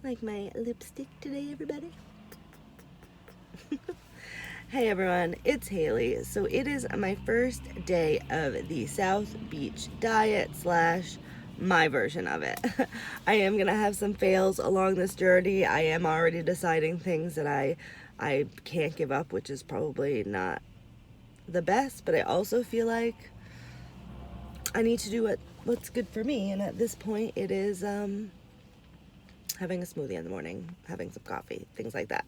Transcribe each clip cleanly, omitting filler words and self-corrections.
Like my lipstick today, everybody? Hey everyone, it's Haley. So it is my first day of the South Beach diet / my version of it. I am gonna have some fails along this journey. I am already deciding things that I can't give up, which is probably not the best, but I also feel like I need to do what's good for me, and at this point it is having a smoothie in the morning, having some coffee, things like that.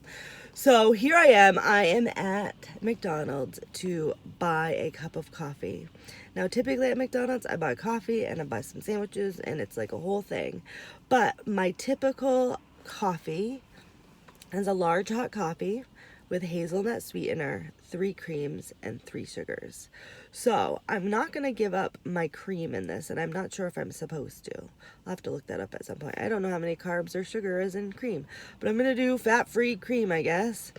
So here I am at McDonald's to buy a cup of coffee. Now typically at McDonald's I buy coffee and I buy some sandwiches and it's like a whole thing. But my typical coffee is a large hot coffee with hazelnut sweetener, 3 creams, and 3 sugars. So I'm not going to give up my cream in this, and I'm not sure if I'm supposed to. I'll have to look that up at some point. I don't know how many carbs or sugar is in cream, but I'm going to do fat-free cream, I guess.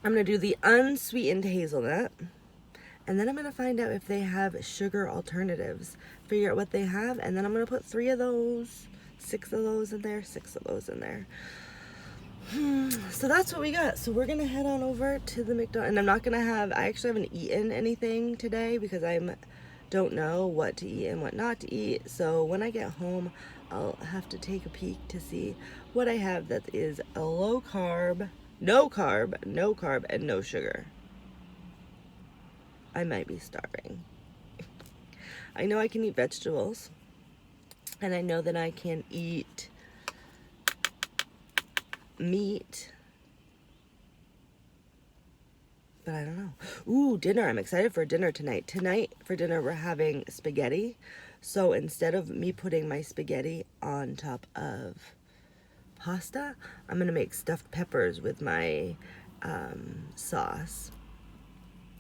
I'm going to do the unsweetened hazelnut, and then I'm going to find out if they have sugar alternatives, figure out what they have, and then I'm going to put 3 of those, 6 of those in there, 6 of those in there. So that's what we got. So we're gonna head on over to the McDonald's, and I actually haven't eaten anything today because I don't know what to eat and what not to eat. So when I get home, I'll have to take a peek to see what I have that is a low carb, no carb, and no sugar. I might be starving. I know I can eat vegetables, and I know that I can eat meat, but I don't know. Ooh, dinner. I'm excited for dinner tonight. Tonight for dinner we're having spaghetti. So instead of me putting my spaghetti on top of pasta, I'm gonna make stuffed peppers with my sauce.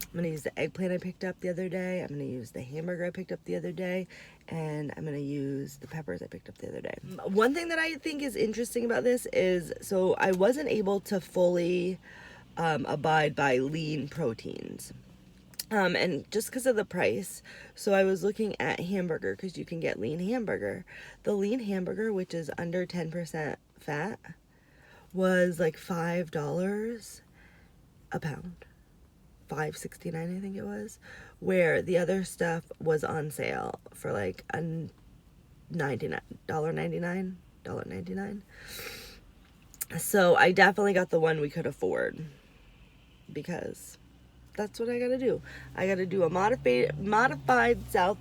I'm gonna use the eggplant I picked up the other day. I'm gonna use the hamburger I picked up the other day, and I'm gonna use the peppers I picked up the other day. One thing that I think is interesting about this is, so I wasn't able to fully abide by lean proteins. And just because of the price, so I was looking at hamburger, because you can get lean hamburger. The lean hamburger, which is under 10% fat, was like $5 a pound. $5.69 I think it was, where the other stuff was on sale for like a $99. So I definitely got the one we could afford, because that's what I gotta do. I gotta do a modified South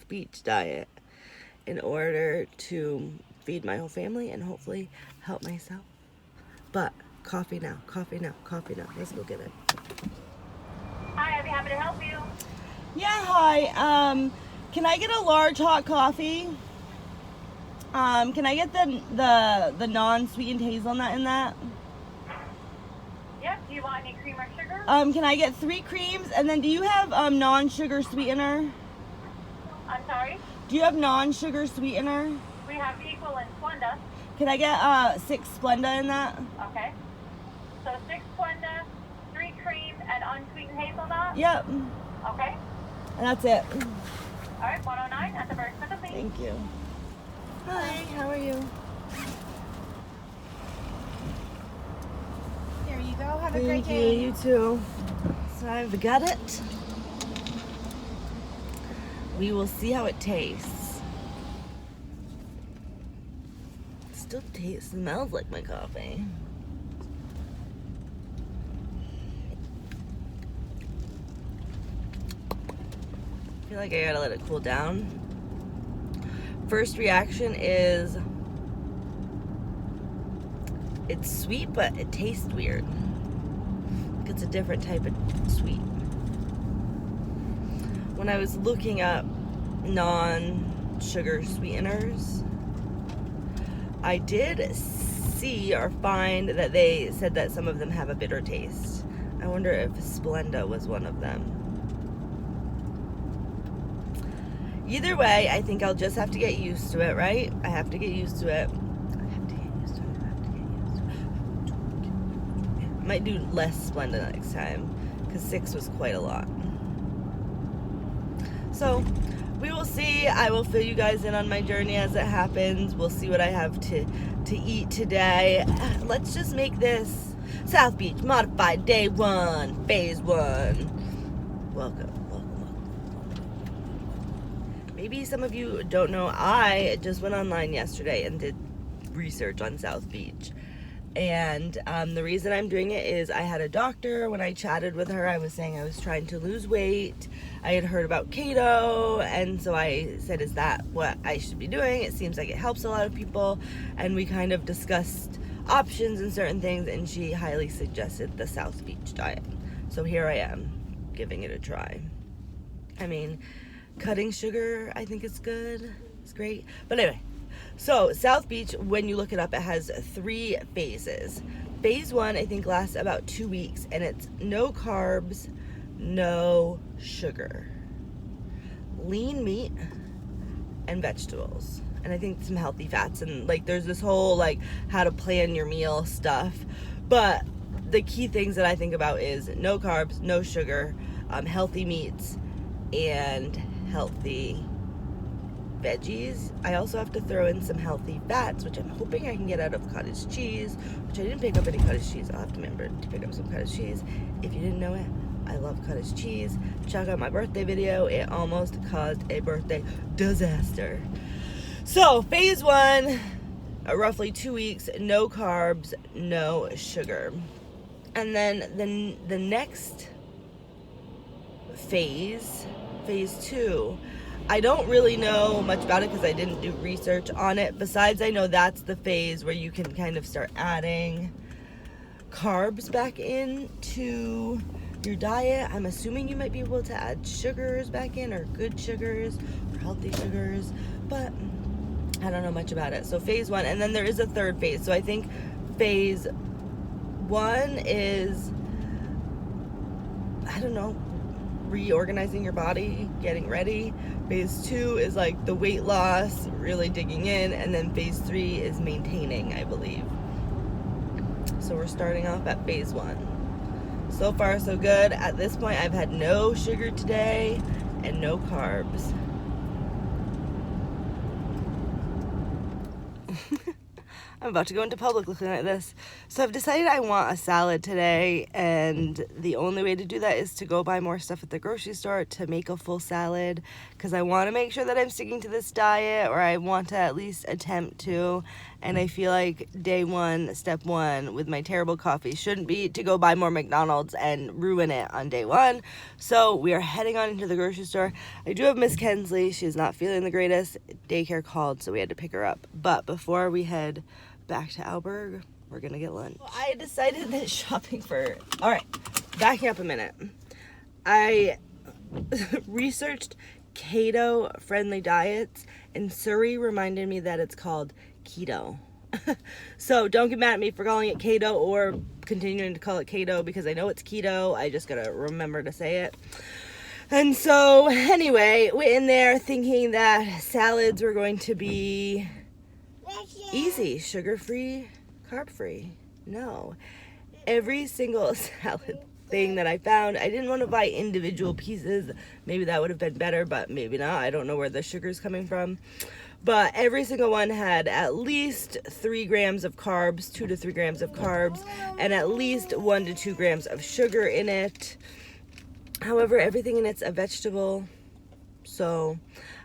Beach diet in order to feed my whole family and hopefully help myself. But coffee now. Let's go get it. Hi, I'd be happy to help you. Yeah, hi. Can I get a large hot coffee? Can I get the non-sweetened hazelnut in that? Yep, do you want any cream or sugar? Can I get 3 creams? And then do you have non-sugar sweetener? I'm sorry? Do you have non-sugar sweetener? We have Equal and Splenda. Can I get 6 Splenda in that? Okay. So 6 Splenda, 3 cream, and unsweetened hazelnut? Yep. Okay. And that's it. All right, 109 at the very front of me. Thank you. Hi, how are you? There you go. Have a great Thank you, day. you too. So I've got it. We will see how it tastes. It still smells like my coffee. I feel like I gotta let it cool down. First reaction is it's sweet, but it tastes weird. Like it's a different type of sweet. When I was looking up non-sugar sweeteners, I did see or find that they said that some of them have a bitter taste. I wonder if Splenda was one of them. Either way, I think I'll just have to get used to it, right? I have to get used to it. I might do less Splenda next time, because 6 was quite a lot. So we will see. I will fill you guys in on my journey as it happens. We'll see what I have to eat today. Let's just make this South Beach Modified Day 1, Phase 1. Welcome. Maybe some of you don't know, I just went online yesterday and did research on South Beach. And the reason I'm doing it is I had a doctor, when I chatted with her, I was saying I was trying to lose weight. I had heard about keto, and so I said, is that what I should be doing? It seems like it helps a lot of people. And we kind of discussed options and certain things, and she highly suggested the South Beach diet. So here I am, giving it a try. I mean, cutting sugar, I think it's good. It's great. But anyway, so South Beach, when you look it up, it has 3 phases. Phase 1, I think, lasts about 2 weeks, and it's no carbs, no sugar, lean meat, and vegetables. And I think some healthy fats, and like there's this whole like how to plan your meal stuff. But the key things that I think about is no carbs, no sugar, healthy meats, and healthy veggies. I also have to throw in some healthy fats, which I'm hoping I can get out of cottage cheese, which I didn't pick up any cottage cheese. I'll have to remember to pick up some cottage cheese. If you didn't know it, I love cottage cheese. Check out my birthday video. It almost caused a birthday disaster. So phase 1, roughly 2 weeks, no carbs, no sugar. And then the next phase 2, I don't really know much about it because I didn't do research on it. Besides, I know that's the phase where you can kind of start adding carbs back into your diet. I'm assuming you might be able to add sugars back in, or good sugars, or healthy sugars, but I don't know much about it. So phase 1, and then there is a third phase. So I think phase 1 is, I don't know, reorganizing your body, getting ready. Phase 2 is like the weight loss, really digging in, and then phase 3 is maintaining, I believe. So we're starting off at phase 1. So far so good. At this point, I've had no sugar today and no carbs. I'm about to go into public looking like this. So I've decided I want a salad today, and the only way to do that is to go buy more stuff at the grocery store to make a full salad, because I want to make sure that I'm sticking to this diet, or I want to at least attempt to. And I feel like day 1, step 1 with my terrible coffee shouldn't be to go buy more McDonald's and ruin it on day 1. So we are heading on into the grocery store. I do have Miss Kensley. She's not feeling the greatest. Daycare called, so we had to pick her up. But before we head back to Alberg, we're gonna get lunch. Well, I decided that shopping for, all right, backing up a minute. I researched keto friendly diets, and Surrey reminded me that it's called keto. So don't get mad at me for calling it keto or continuing to call it keto, because I know it's keto. I just gotta remember to say it. And so anyway, went in there thinking that salads were going to be easy, sugar-free, carb-free. No. Every single salad thing that I found, I didn't want to buy individual pieces. Maybe that would have been better, but maybe not. I don't know where the sugar's coming from. But every single one had at least 3 grams of carbs, 2 to 3 grams of carbs, and at least 1 to 2 grams of sugar in it. However, everything in it's a vegetable. So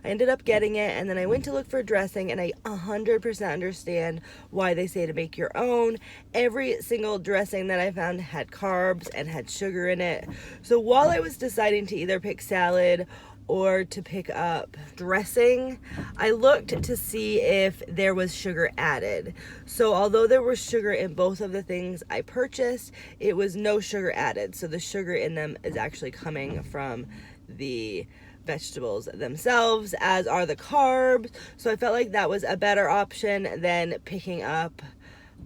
I ended up getting it, and then I went to look for dressing, and I 100% understand why they say to make your own. Every single dressing that I found had carbs and had sugar in it. So while I was deciding to either pick salad or to pick up dressing, I looked to see if there was sugar added. So although there was sugar in both of the things I purchased, it was no sugar added. So the sugar in them is actually coming from the vegetables themselves, as are the carbs. So I felt like that was a better option than picking up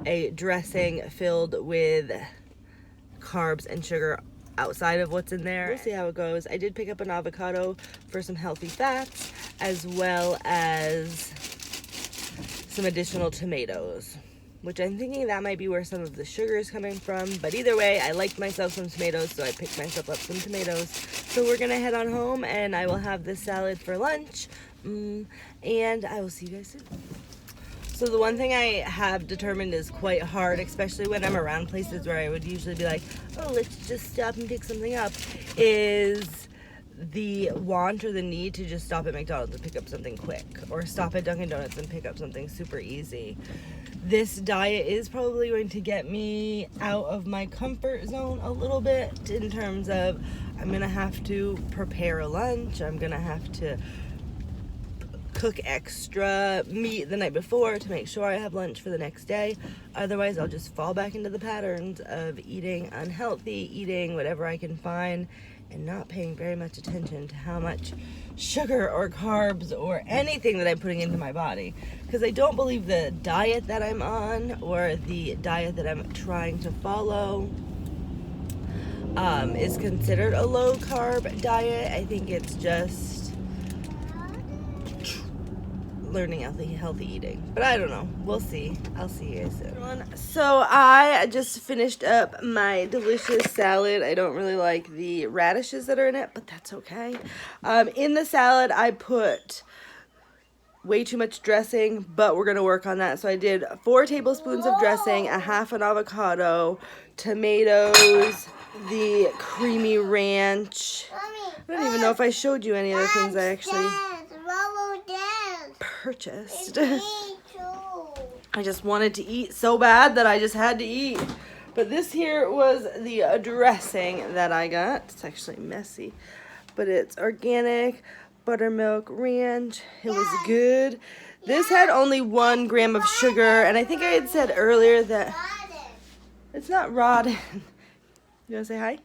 a dressing filled with carbs and sugar outside of what's in there. We'll see how it goes. I did pick up an avocado for some healthy fats, as well as some additional tomatoes, which I'm thinking that might be where some of the sugar is coming from. But either way, I liked myself some tomatoes, so I picked myself up some tomatoes. So we're gonna head on home and I will have this salad for lunch. And I will see you guys soon. So the one thing I have determined is quite hard, especially when I'm around places where I would usually be like, oh, let's just stop and pick something up, is the want or the need to just stop at McDonald's and pick up something quick, or stop at Dunkin' Donuts and pick up something super easy. This diet is probably going to get me out of my comfort zone a little bit in terms of I'm gonna have to prepare a lunch, I'm gonna have to cook extra meat the night before to make sure I have lunch for the next day. Otherwise, I'll just fall back into the patterns of eating unhealthy, eating whatever I can find, and not paying very much attention to how much sugar or carbs or anything that I'm putting into my body. Because I don't believe the diet that I'm on or the diet that I'm trying to follow is considered a low carb diet. I think it's just learning healthy eating, but I don't know, we'll see. I'll see you guys soon. So I just finished up my delicious salad. I don't really like the radishes that are in it, but that's okay. In the salad I put way too much dressing, but we're gonna work on that. So I did 4 tablespoons of dressing, a half an avocado, tomatoes, the creamy ranch. I don't even know if I showed you any of the things I actually purchased. I just wanted to eat so bad that I just had to eat. But this here was the dressing that I got. It's actually messy, but it's organic buttermilk ranch. It was good. This had only 1 gram of sugar, and I think I had said earlier that it's not rotten. You want to say hi?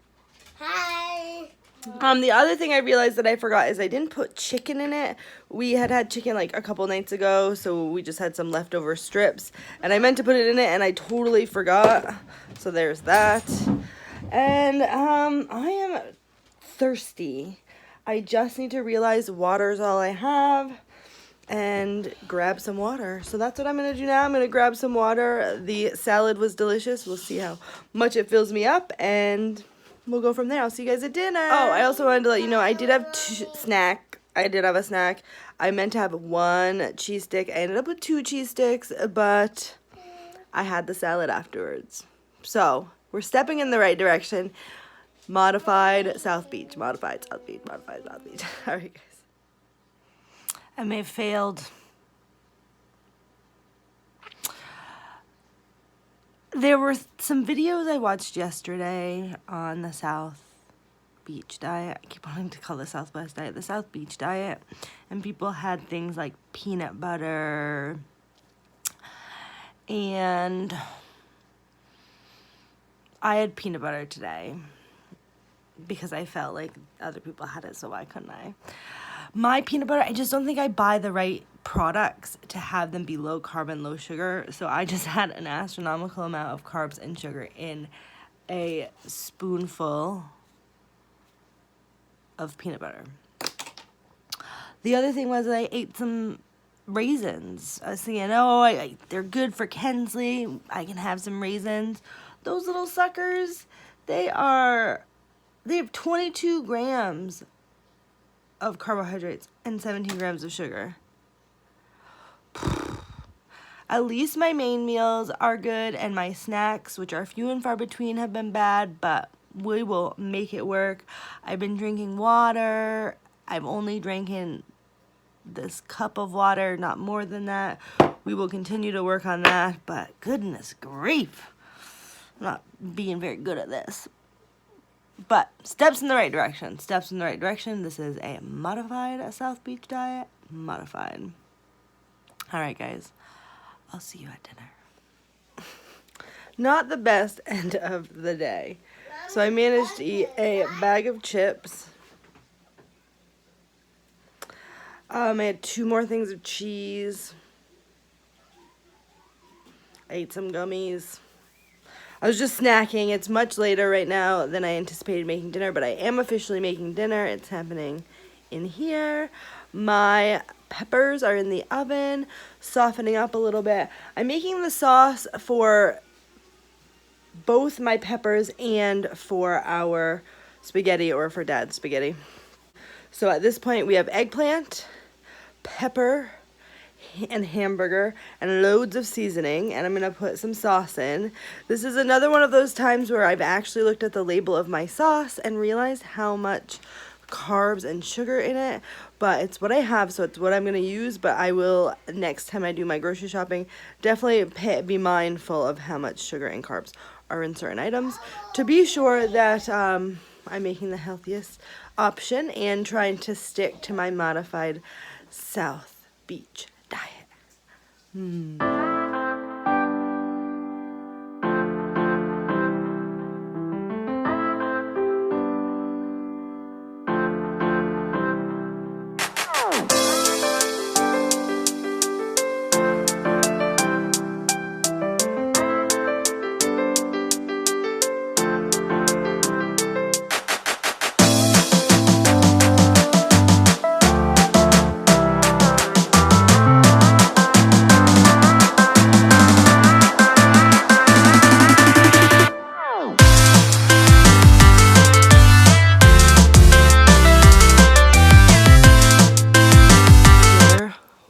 Hi. The other thing I realized that I forgot is I didn't put chicken in it. We had chicken like a couple nights ago, so we just had some leftover strips. And I meant to put it in it, and I totally forgot. So there's that. And I am thirsty. I just need to realize water's all I have and grab some water. So that's what I'm going to do now. I'm going to grab some water. The salad was delicious. We'll see how much it fills me up, and we'll go from there. I'll see you guys at dinner. Oh, I also wanted to let you know I did have a snack. I meant to have 1 cheese stick. I ended up with 2 cheese sticks, but I had the salad afterwards. So we're stepping in the right direction. Modified South Beach. Modified South Beach. Modified South Beach. All right, guys. I may have failed. There were some videos I watched yesterday on the South Beach diet. I keep wanting to call the Southwest diet the South Beach diet. And people had things like peanut butter. And I had peanut butter today because I felt like other people had it, so why couldn't I? My peanut butter, I just don't think I buy the right products to have them be low carb and low sugar. So I just had an astronomical amount of carbs and sugar in a spoonful of peanut butter. The other thing was I ate some raisins. I was thinking, oh, they're good for Kensley. I can have some raisins. Those little suckers, they have 22 grams of carbohydrates and 17 grams of sugar. At least my main meals are good, and my snacks, which are few and far between, have been bad, but we will make it work. I've been drinking water. I've only drinking this cup of water, not more than that. We will continue to work on that, but goodness grief, I'm not being very good at this. But steps in the right direction. Steps in the right direction. This is a modified South Beach diet. Modified. All right, guys. I'll see you at dinner. Not the best end of the day. So I managed to eat a bag of chips. I had 2 more things of cheese. I ate some gummies. I was just snacking. It's much later right now than I anticipated making dinner, but I am officially making dinner. It's happening in here. My peppers are in the oven, softening up a little bit. I'm making the sauce for both my peppers and for our spaghetti or for Dad's spaghetti. So at this point we have eggplant, pepper, and hamburger, and loads of seasoning, and I'm gonna put some sauce in. This is another one of those times where I've actually looked at the label of my sauce and realized how much carbs and sugar in it, but it's what I have, so it's what I'm gonna use. But I will, next time I do my grocery shopping, definitely be mindful of how much sugar and carbs are in certain items to be sure that I'm making the healthiest option and trying to stick to my modified South Beach diet.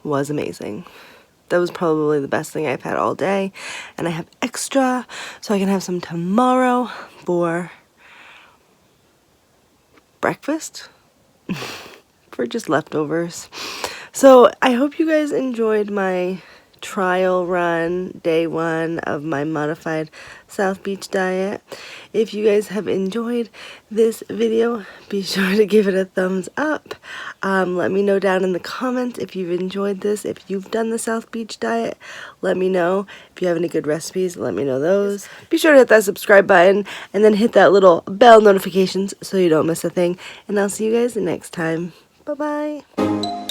Was amazing. That was probably the best thing I've had all day, and I have extra so I can have some tomorrow for breakfast. For just leftovers. So I hope you guys enjoyed my trial run, day 1 of my modified South Beach diet. If you guys have enjoyed this video, be sure to give it a thumbs up. Let me know down in the comments if you've enjoyed this. If you've done the South Beach diet, let me know. If you have any good recipes, let me know those. Be sure to hit that subscribe button and then hit that little bell notifications so you don't miss a thing. And I'll see you guys next time. Bye-bye.